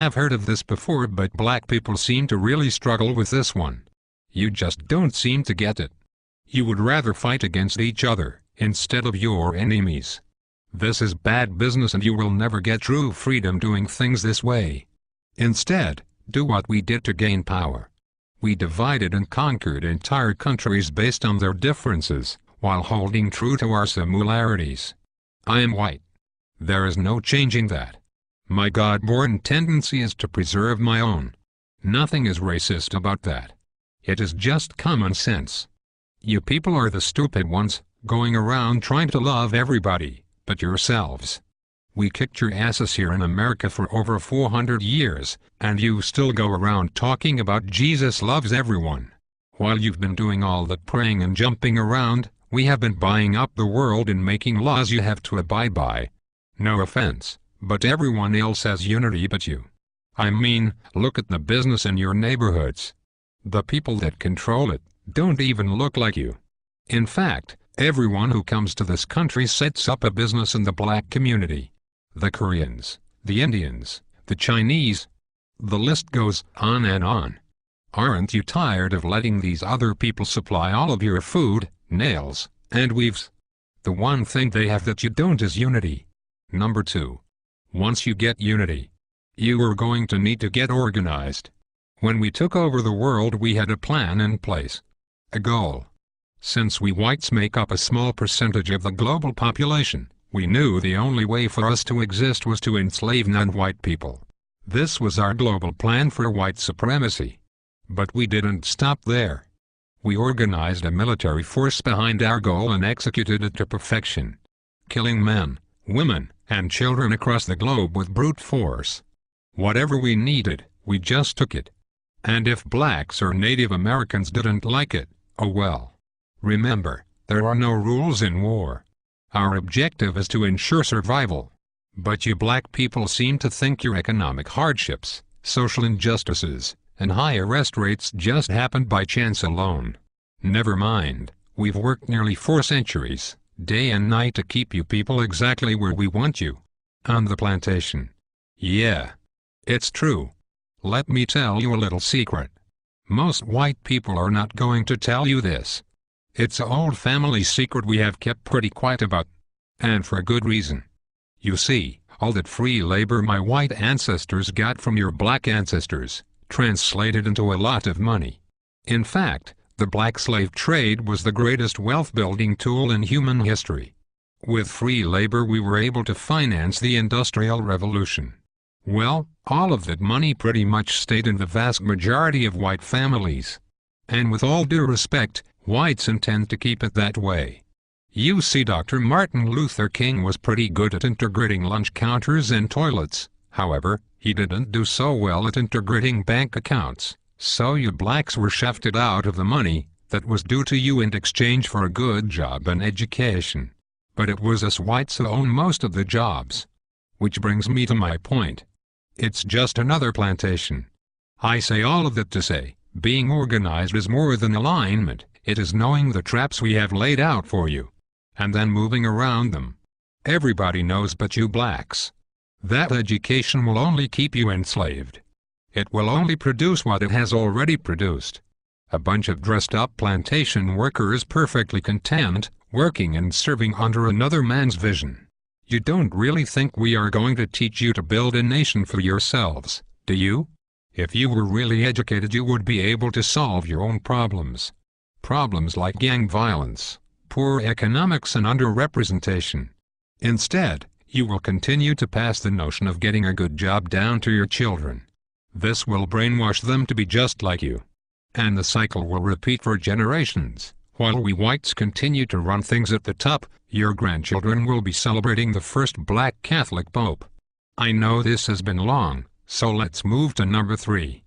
I've heard of this before, but black people seem to really struggle with this one. You just don't seem to get it. You would rather fight against each other, instead of your enemies. This is bad business and you will never get true freedom doing things this way. Instead, do what we did to gain power. We divided and conquered entire countries based on their differences, while holding true to our similarities. I am white. There is no changing that. My God-born tendency is to preserve my own. Nothing is racist about that. It is just common sense. You people are the stupid ones, going around trying to love everybody but yourselves. We kicked your asses here in America for over 400 years, and you still go around talking about Jesus loves everyone. While you've been doing all that praying and jumping around, we have been buying up the world and making laws you have to abide by. No offense, but everyone else has unity but you. I mean, look at the business in your neighborhoods. The people that control it don't even look like you. In fact, everyone who comes to this country sets up a business in the black community. The Koreans, the Indians, the Chinese. The list goes on and on. Aren't you tired of letting these other people supply all of your food, nails, and weaves? The one thing they have that you don't is unity. Number 2. Once you get unity, you are going to need to get organized. When we took over the world, we had a plan in place. A goal. Since we whites make up a small percentage of the global population, we knew the only way for us to exist was to enslave non-white people. This was our global plan for white supremacy. But we didn't stop there. We organized a military force behind our goal and executed it to perfection. Killing men, women, and children across the globe with brute force. Whatever we needed, we just took it. And if blacks or Native Americans didn't like it, oh well. Remember, there are no rules in war. Our objective is to ensure survival. But you black people seem to think your economic hardships, social injustices, and high arrest rates just happened by chance alone. Never mind, we've worked nearly 4 centuries, day and night to keep you people exactly where we want you. On the plantation. Yeah. It's true. Let me tell you a little secret. Most white people are not going to tell you this. It's an old family secret we have kept pretty quiet about. And for good reason. You see, all that free labor my white ancestors got from your black ancestors, translated into a lot of money. In fact, the black slave trade was the greatest wealth-building tool in human history. With free labor we were able to finance the Industrial Revolution. Well, all of that money pretty much stayed in the vast majority of white families. And with all due respect, whites intend to keep it that way. You see, Dr. Martin Luther King was pretty good at integrating lunch counters and toilets. However, he didn't do so well at integrating bank accounts. So you blacks were shafted out of the money that was due to you in exchange for a good job and education. But it was us whites who own most of the jobs. Which brings me to my point. It's just another plantation. I say all of that to say, being organized is more than alignment. It is knowing the traps we have laid out for you, and then moving around them. Everybody knows but you blacks. That education will only keep you enslaved. It will only produce what it has already produced. A bunch of dressed-up plantation workers perfectly content, working and serving under another man's vision. You don't really think we are going to teach you to build a nation for yourselves, do you? If you were really educated, you would be able to solve your own problems. Problems like gang violence, poor economics and underrepresentation. Instead, you will continue to pass the notion of getting a good job down to your children. This will brainwash them to be just like you. And the cycle will repeat for generations. While we whites continue to run things at the top, your grandchildren will be celebrating the first black Catholic Pope. I know this has been long, so let's move to number 3.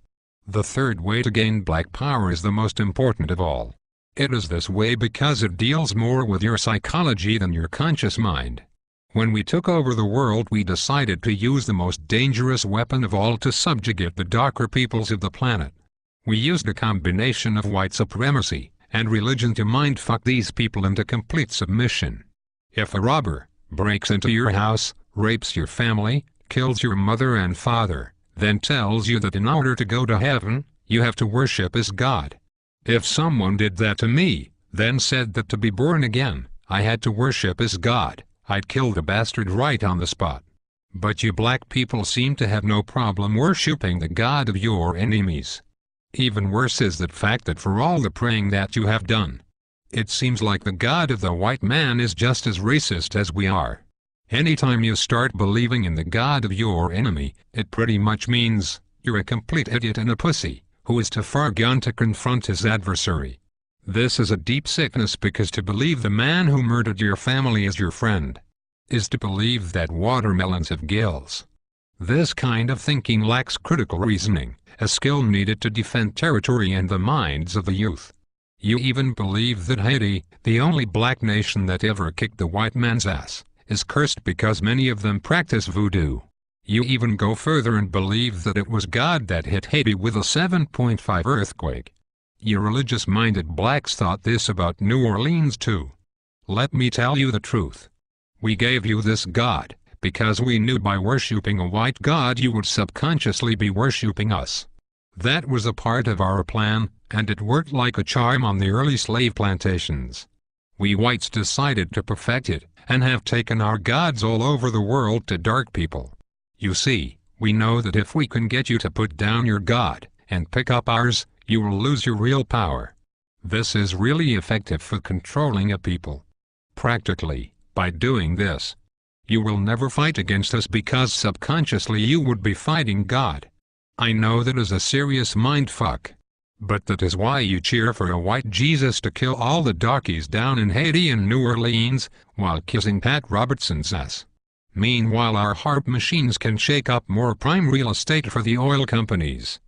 The third way to gain black power is the most important of all. It is this way because it deals more with your psychology than your conscious mind. When we took over the world, we decided to use the most dangerous weapon of all to subjugate the darker peoples of the planet. We used a combination of white supremacy and religion to mind-fuck these people into complete submission. If a robber breaks into your house, rapes your family, kills your mother and father, then tells you that in order to go to heaven, you have to worship as God. If someone did that to me, then said that to be born again, I had to worship as God, I'd kill the bastard right on the spot. But you black people seem to have no problem worshipping the God of your enemies. Even worse is the fact that for all the praying that you have done, it seems like the God of the white man is just as racist as we are. Anytime you start believing in the God of your enemy, it pretty much means you're a complete idiot and a pussy, who is too far gone to confront his adversary. This is a deep sickness, because to believe the man who murdered your family is your friend is to believe that watermelons have gills. This kind of thinking lacks critical reasoning, a skill needed to defend territory and the minds of the youth. You even believe that Haiti, the only black nation that ever kicked the white man's ass, is cursed because many of them practice voodoo. You even go further and believe that it was God that hit Haiti with a 7.5 earthquake. You religious-minded blacks thought this about New Orleans too. Let me tell you the truth. We gave you this God because we knew by worshipping a white God you would subconsciously be worshipping us. That was a part of our plan, and it worked like a charm on the early slave plantations. We whites decided to perfect it, and have taken our gods all over the world to dark people. You see, we know that if we can get you to put down your God, and pick up ours, you will lose your real power. This is really effective for controlling a people. Practically, by doing this, you will never fight against us because subconsciously you would be fighting God. I know that is a serious mindfuck. But that is why you cheer for a white Jesus to kill all the darkies down in Haiti and New Orleans, while kissing Pat Robertson's ass. Meanwhile our harp machines can shake up more prime real estate for the oil companies.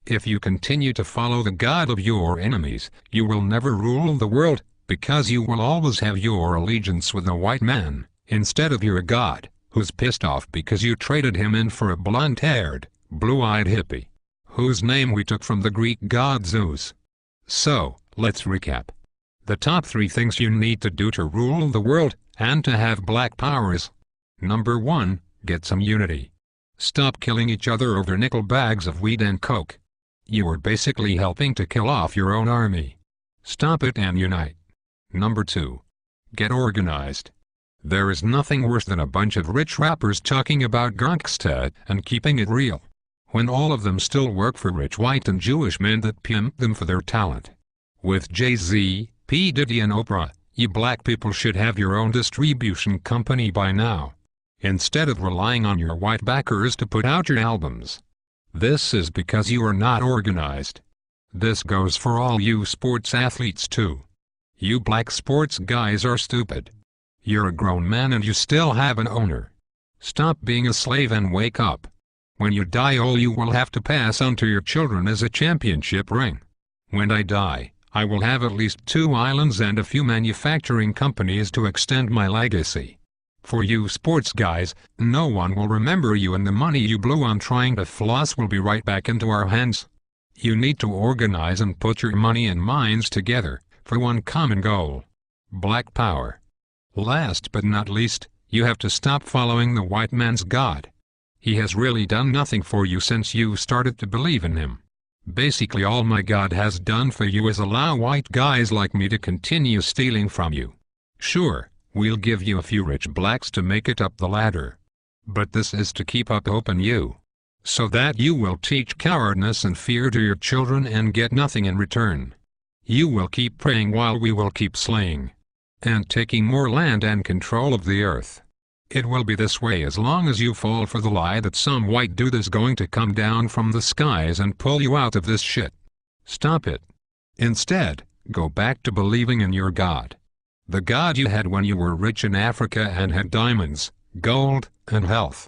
If you continue to follow the God of your enemies, you will never rule the world, because you will always have your allegiance with the white man, instead of your God, who's pissed off because you traded him in for a blonde-haired, blue-eyed hippie, whose name we took from the Greek god Zeus. So, let's recap. The top 3 things you need to do to rule the world, and to have black power is: Number 1, get some unity. Stop killing each other over nickel bags of weed and coke. You are basically helping to kill off your own army. Stop it and unite. Number 2, get organized. There is nothing worse than a bunch of rich rappers talking about gangsta and keeping it real, when all of them still work for rich white and Jewish men that pimp them for their talent. With Jay-Z, P. Diddy and Oprah, you black people should have your own distribution company by now, instead of relying on your white backers to put out your albums. This is because you are not organized. This goes for all you sports athletes too. You black sports guys are stupid. You're a grown man and you still have an owner. Stop being a slave and wake up. When you die, all you will have to pass on to your children is a championship ring. When I die, I will have at least 2 islands and a few manufacturing companies to extend my legacy. For you sports guys, no one will remember you, and the money you blew on trying to floss will be right back into our hands. You need to organize and put your money and minds together for one common goal: black power. Last but not least, you have to stop following the white man's God. He has really done nothing for you since you started to believe in him. Basically all my God has done for you is allow white guys like me to continue stealing from you. Sure, we'll give you a few rich blacks to make it up the ladder. But this is to keep up hope in you, so that you will teach cowardness and fear to your children and get nothing in return. You will keep praying while we will keep slaying and taking more land and control of the earth. It will be this way as long as you fall for the lie that some white dude is going to come down from the skies and pull you out of this shit. Stop it. Instead, go back to believing in your God. The God you had when you were rich in Africa and had diamonds, gold, and health.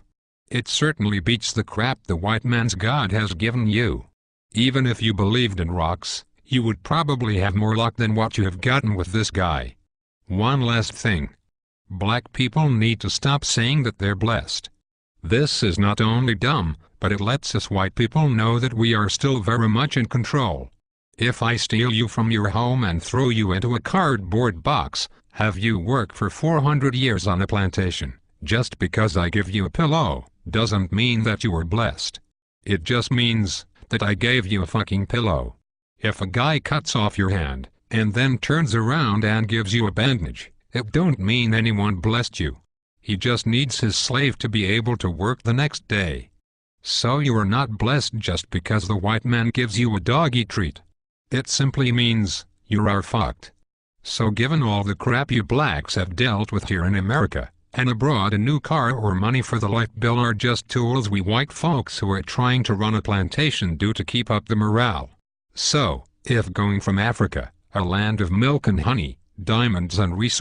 It certainly beats the crap the white man's God has given you. Even if you believed in rocks, you would probably have more luck than what you have gotten with this guy. One last thing. Black people need to stop saying that they're blessed. This is not only dumb, but it lets us white people know that we are still very much in control. If I steal you from your home and throw you into a cardboard box, have you work for 400 years on a plantation, just because I give you a pillow, doesn't mean that you are blessed. It just means that I gave you a fucking pillow. If a guy cuts off your hand, and then turns around and gives you a bandage, it don't mean anyone blessed you. He just needs his slave to be able to work the next day. So you are not blessed just because the white man gives you a doggy treat. It simply means you are fucked. So given all the crap you blacks have dealt with here in America, and abroad, a new car or money for the life bill are just tools we white folks who are trying to run a plantation do to keep up the morale. So, if going from Africa, a land of milk and honey, diamonds and resources,